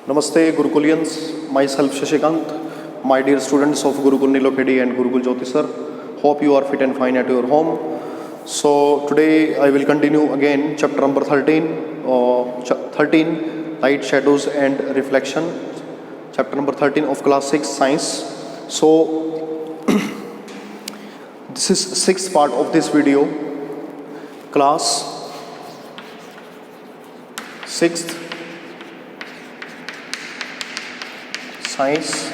Namaste Gurukulians, myself Shashikant, my dear students of Gurukul Nilokedi and Gurukul Jyoti sir. Hope you are fit and fine at your home. So today I will continue again chapter number 13, Light, Shadows and Reflection. Chapter number 13 of class 6 Science. So this is sixth part of this video. Class 6th Science,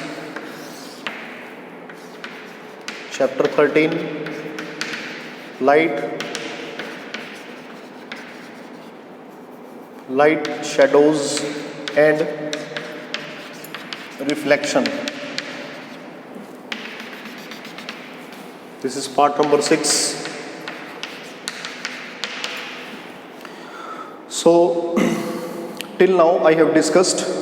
chapter 13, Light, Shadows and Reflection. This is part number 6. So, till now I have discussed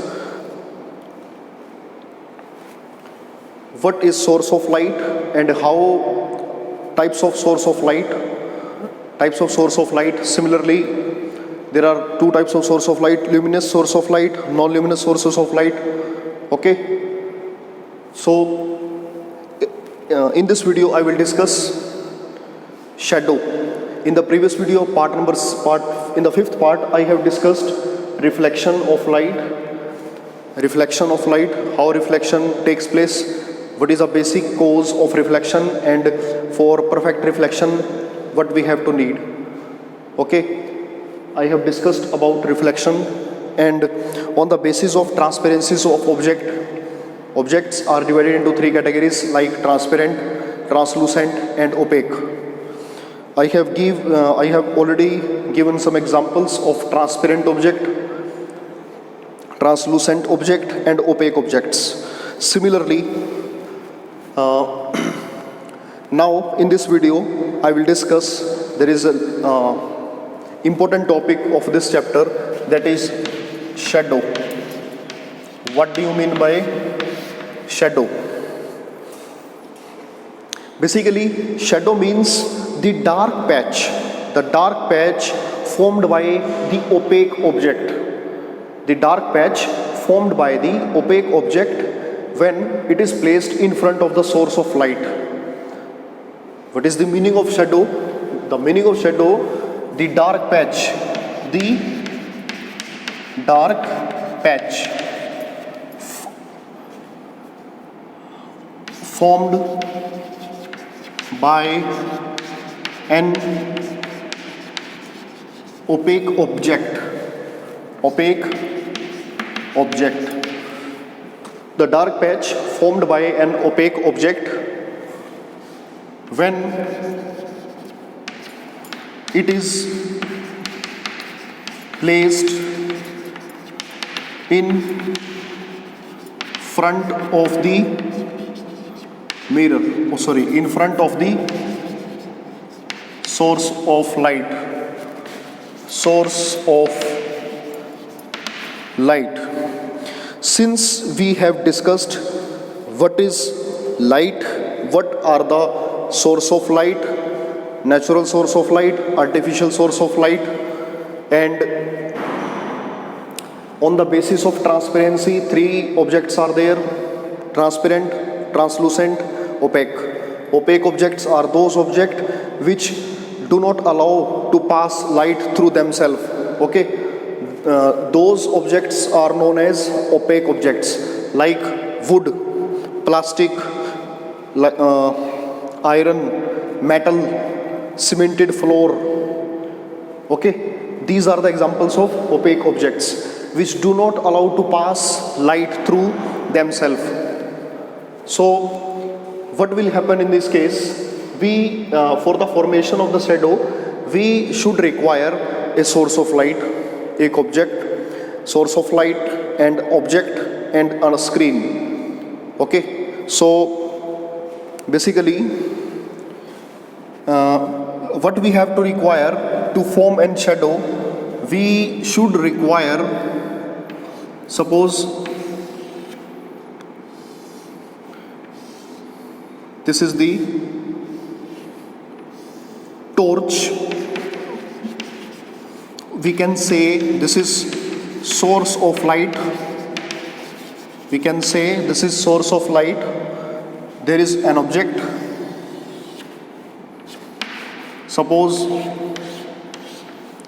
what is source of light and how types of source of light. Similarly, there are two types of source of light: luminous source of light, non-luminous sources of light. Okay. So in this video I will discuss shadow. In the previous video, in the fifth part, I have discussed reflection of light, how reflection takes place, what is the basic cause of reflection, and for perfect reflection, what we have to need. Okay, I have discussed about reflection, and on the basis of transparencies of objects are divided into three categories like transparent, translucent, and opaque. I have already given some examples of transparent object, translucent object, and opaque objects. Similarly, now in this video I will discuss, there is an important topic of this chapter, that is shadow. What do you mean by shadow? Basically, shadow means the dark patch formed by the opaque object. The dark patch formed by the opaque object when it is placed in front of the source of light. What is the meaning of shadow? The meaning of shadow, the dark patch formed by an opaque object. The dark patch formed by an opaque object when it is placed in front of the in front of the source of light. Since we have discussed what is light, what are the source of light, natural source of light, artificial source of light, and on the basis of transparency, three objects are there: transparent, translucent, opaque. Opaque objects are those objects which do not allow to pass light through themselves. Okay, those objects are known as opaque objects, like wood, plastic, iron, metal, cemented floor. Okay, these are the examples of opaque objects which do not allow to pass light through themselves. So what will happen in this case? We for the formation of the shadow, we should require a source of light, a source of light and object and a screen. Okay, so basically what we have to require to form a shadow, we should require, suppose this is the torch, we can say this is source of light, We can say this is source of light. There is an object. Suppose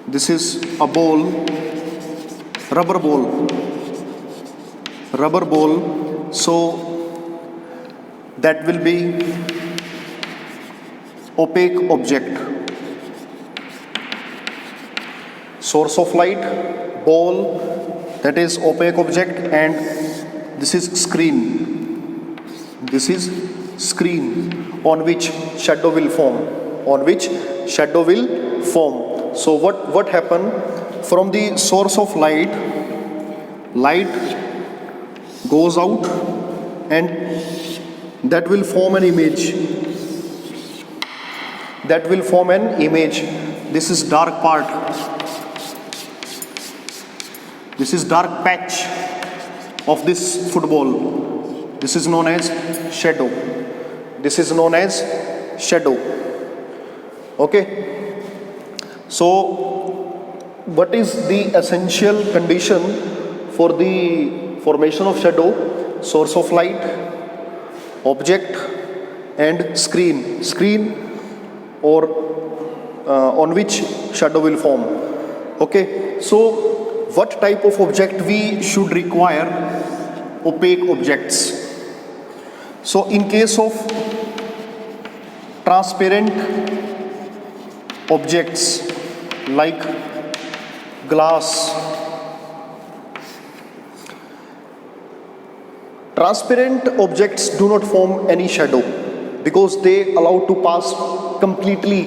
this is a bowl, rubber ball. So that will be opaque object. Source of light, ball, that is opaque object, and this is screen. This is screen on which shadow will form. So what happened from the source of light? Light goes out and that will form an image. This is dark part. This is dark patch of this football. This is known as shadow. Okay. So what is the essential condition for the formation of shadow? Source of light, object, and screen or on which shadow will form. Okay. So what type of object we should require? Opaque objects. So in case of transparent objects like glass, transparent objects do not form any shadow because they allow to pass completely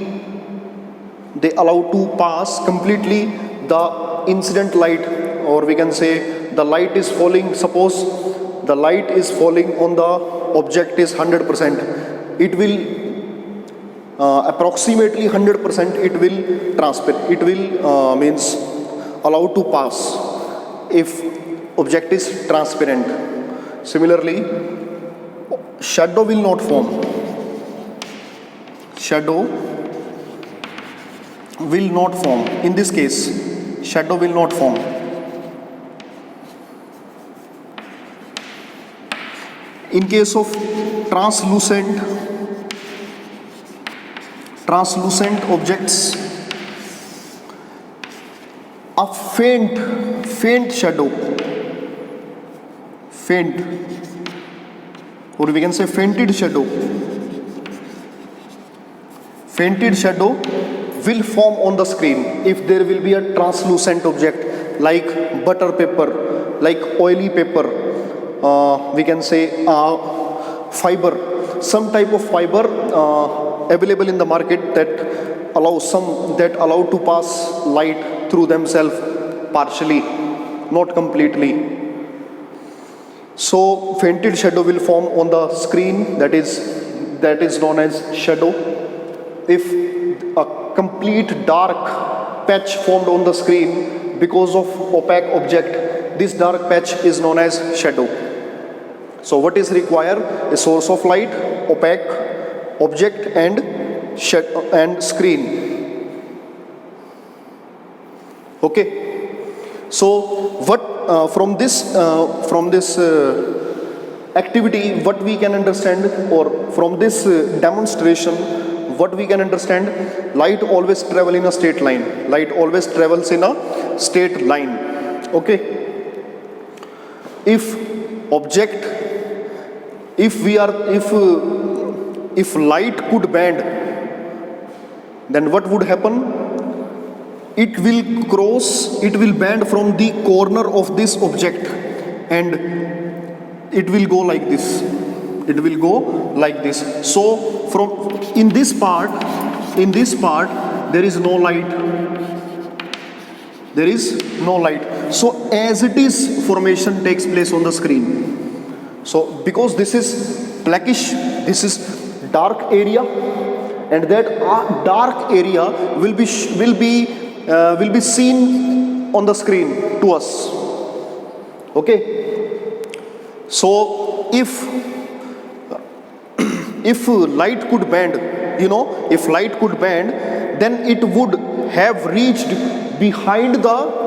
the incident light, or we can say the light is falling. Suppose the light is falling on the object is 100%, it will approximately 100% it will transparent, it will means allow to pass if object is transparent. Similarly, shadow will not form. In this case, shadow will not form. In case of translucent objects, a faint shadow, or we can say fainted shadow will form on the screen if there will be a translucent object like butter paper, like oily paper, we can say fiber, some type of fiber available in the market that allow to pass light through themselves partially, not completely. So fainted shadow will form on the screen, that is known as shadow. If a complete dark patch formed on the screen because of opaque object, this dark patch is known as shadow. So what is required? A source of light, opaque object, and screen. Okay. So what from this activity, what we can understand, or from this demonstration, what we can understand? Light always travels in a straight line. Okay. If light could bend, then what would happen? It will bend from the corner of this object and it will go like this. So from in this part there is no light. So as it is, formation takes place on the screen. So because this is blackish, this is dark area, and that dark area will be seen on the screen to us. Okay. So if light could bend, then it would have reached behind the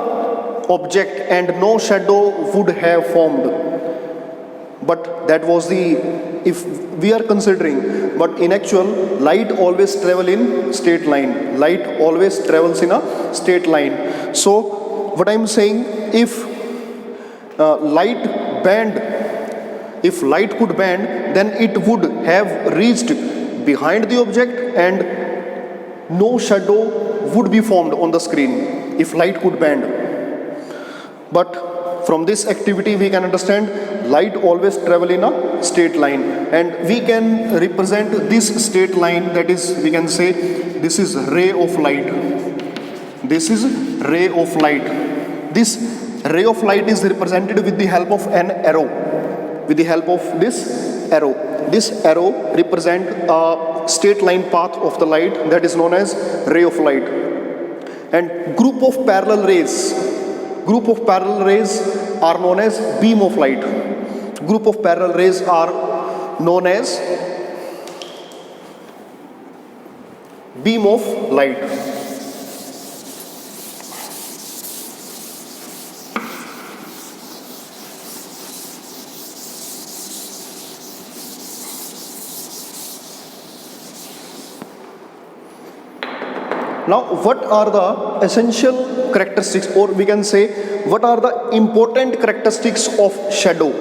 object and no shadow would have formed. but that was the, if we are considering, but in actual light always travel in straight line. Light always travels in a straight line. So what I'm saying, if light bend, if light could bend, then it would have reached behind the object and no shadow would be formed on the screen if light could bend. But from this activity we can understand light always travel in a straight line, and we can represent this straight line, that is, we can say this is ray of light. This is ray of light. This ray of light is represented with the help of an arrow. With the help of this arrow. This arrow represent a straight line path of the light, that is known as ray of light. And group of parallel rays are known as beam of light. Group of parallel rays are known as beam of light. Now, what are the essential characteristics, or we can say, what are the important characteristics of shadow?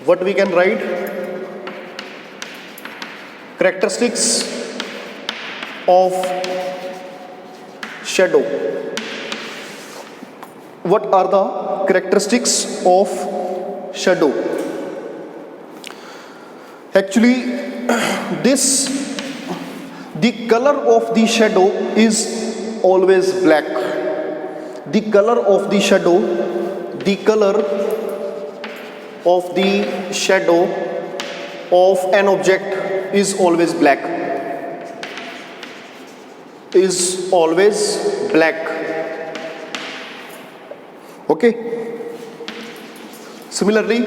What we can write? Characteristics of shadow. What are the characteristics of shadow? Actually, the color of the shadow is always black. The color of the shadow of an object is always black. Is always black. Okay. Similarly,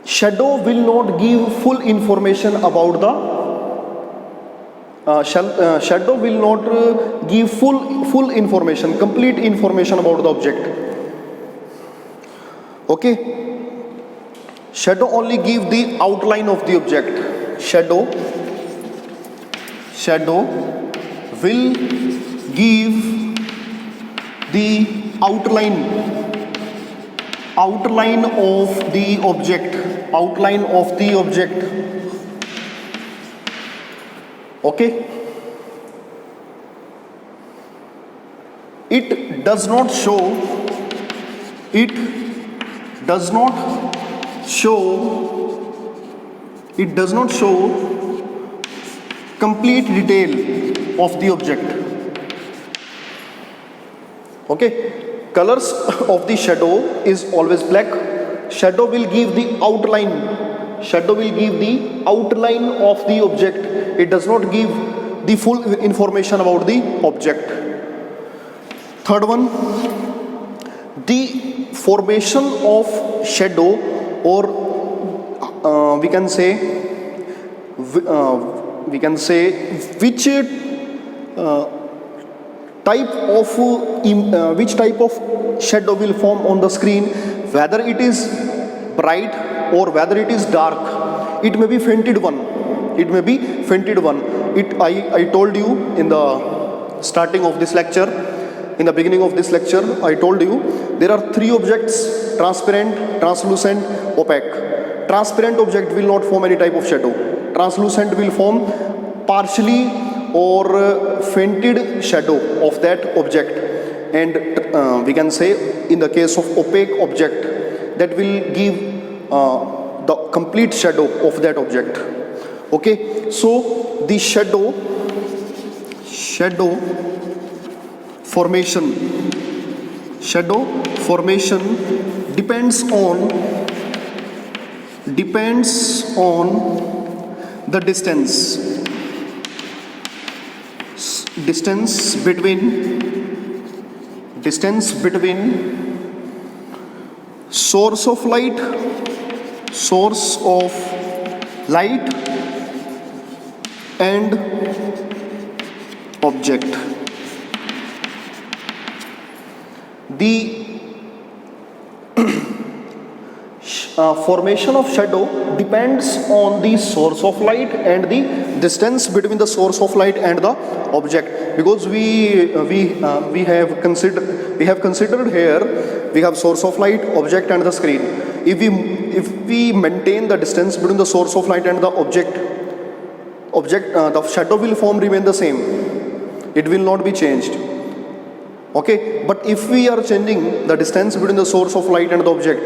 shadow will not give full information about the shadow will not give full information, complete information about the object. Okay. Shadow only give the outline of the object. Shadow will give the outline of the object. Okay. It does not show complete detail of the object. Okay. Colors of the shadow is always black. Shadow will give the outline of the object. It does not give the full information about the object. Third one, the formation of shadow, or we can say which type of shadow will form on the screen, whether it is bright or whether it is dark. It may be fainted one. I told you in the starting of this lecture, in the beginning of this lecture, I told you there are three objects: transparent, translucent, opaque. Transparent object will not form any type of shadow. Translucent will form partially or fainted shadow of that object, and we can say in the case of opaque object, that will give the complete shadow of that object. Okay. So the shadow formation depends on the distance between source of light and object. The formation of shadow depends on the source of light and the distance between the source of light and the object, because we have considered here we have source of light, object and the screen. If we maintain the distance between the source of light and the object, the shadow will remain the same, it will not be changed. Okay, but if we are changing the distance between the source of light and the object,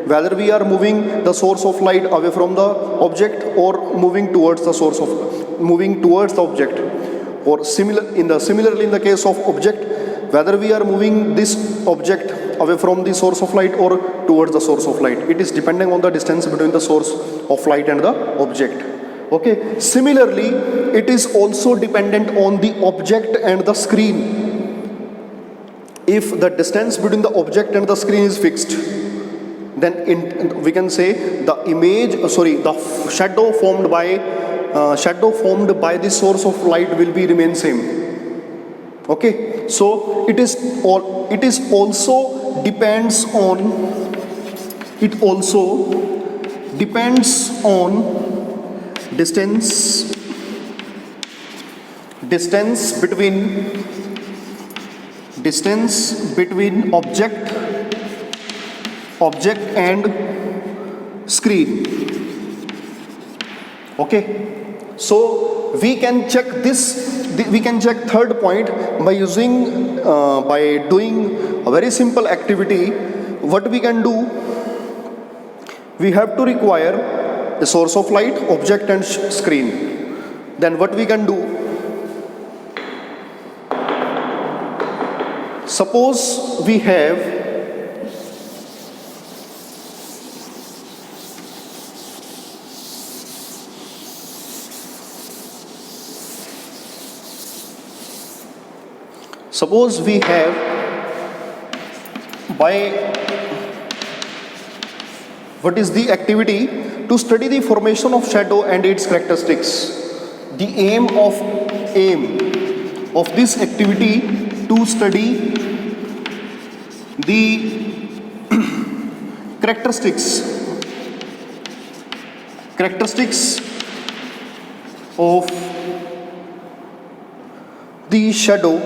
whether we are moving the source of light away from the object or moving towards the object, or similarly in the case of object, whether we are moving this object away from the source of light or towards the source of light, it is depending on the distance between the source of light and the object. Okay, similarly it is also dependent on the object and the screen. If the distance between the object and the screen is fixed, then we can say the shadow formed by the source of light will be remain same. Okay, so it also depends on distance between object and screen. Okay, so we can check third point by doing a very simple activity. What we can do, we have to require the source of light, object and screen. Then what we can do, suppose we have what is the activity? To study the formation of shadow and its characteristics. The aim of this activity to study the characteristics of the shadow,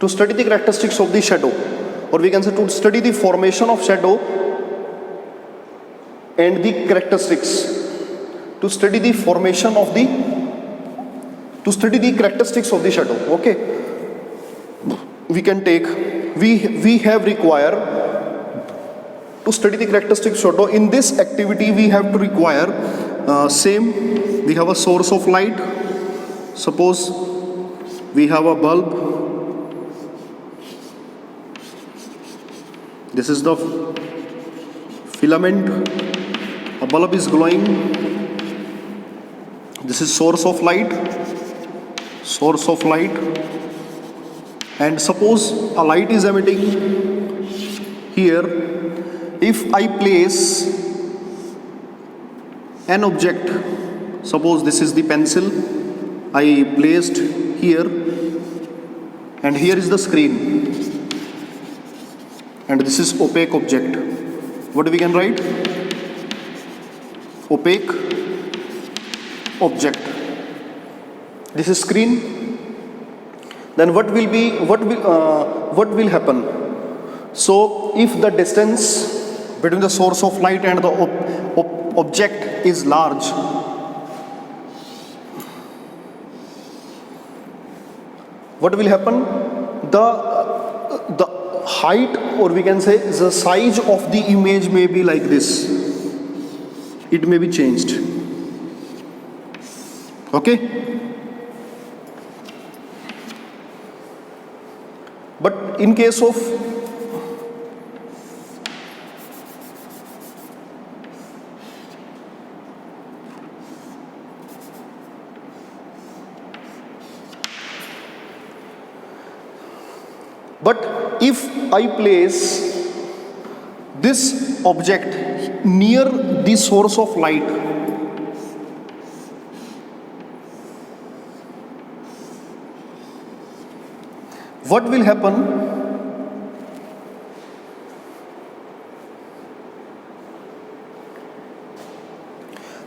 to study the characteristics of the shadow or we can say to study the formation of shadow and the characteristics, to study the characteristics of the shadow. Okay, we have required to study the characteristics of shadow. In this activity we have to require we have a source of light. Suppose we have a bulb. This is the filament. A bulb is glowing. This is source of light. And suppose a light is emitting here. If I place an object, suppose this is the pencil I placed here, and here is the screen, and this is opaque object. What we can write? Opaque object. This is screen. Then what will happen? So if the distance between the source of light and the object is large, what will happen? The height, or we can say the size of the image may be like this. It may be changed. Okay? But in case of if I place this object near the source of light, what will happen?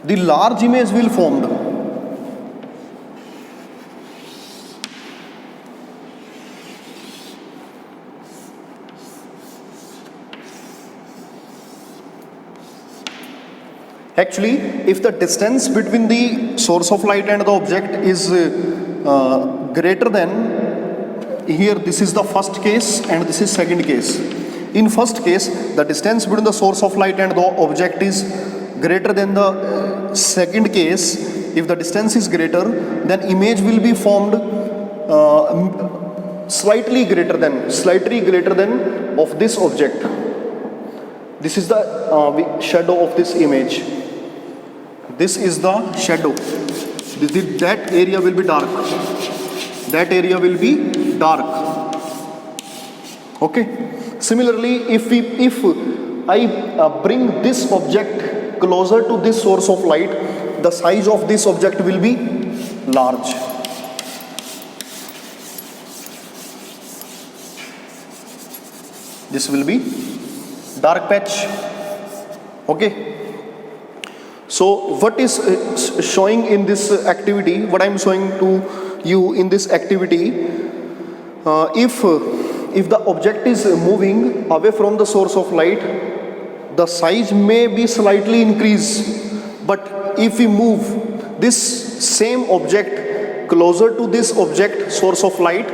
The large image will formed. Actually, if the distance between the source of light and the object is greater than, here this is the first case and this is second case. In first case, the distance between the source of light and the object is greater than the second case. If the distance is greater, then image will be formed slightly greater than of this object. This is the shadow of this image. This is the shadow. That area will be dark. That area will be dark. Okay. Similarly, if I bring this object closer to this source of light, the size of this object will be large. This will be dark patch. Okay. So what is showing in this activity, what I am showing to you in this activity, if the object is moving away from the source of light, the size may be slightly increased. But if we move this same object closer to this object source of light,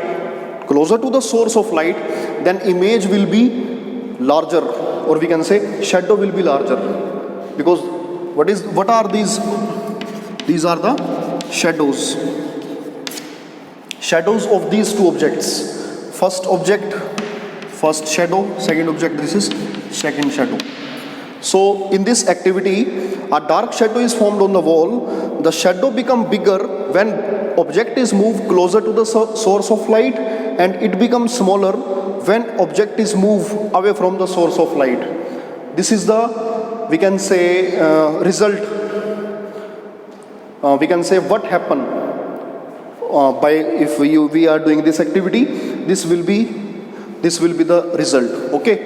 closer to the source of light, then image will be larger, or we can say shadow will be larger. Because what are these? These are the shadows. Shadows of these two objects. First object, first shadow, second object, this is second shadow. So in this activity, a dark shadow is formed on the wall. The shadow becomes bigger when object is moved closer to the source of light, and it becomes smaller when object is moved away from the source of light. This is the, we can say, result. We can say what happened by if we are doing this activity. This will be the result. Okay.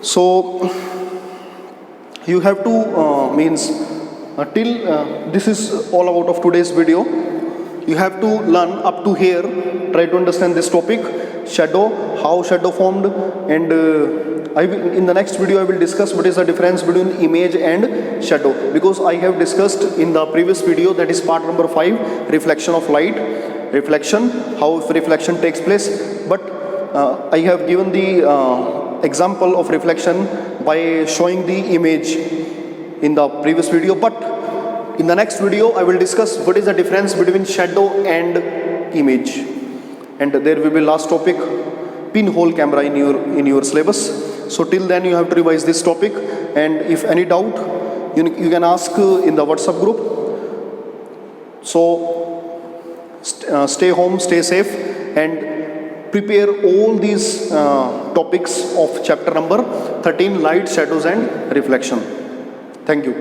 So you have to till this is all about of today's video. You have to learn up to here. Try to understand this topic, shadow, how shadow formed, and in the next video I will discuss what is the difference between image and shadow, because I have discussed in the previous video, that is part number 5, reflection of light, reflection, how reflection takes place. But I have given the example of reflection by showing the image in the previous video. But in the next video I will discuss what is the difference between shadow and image, and there will be last topic, pinhole camera in your syllabus. So till then you have to revise this topic, and if any doubt you can ask in the WhatsApp group. So stay home, stay safe, and prepare all these topics of chapter number 13, light, shadows and reflection. Thank you.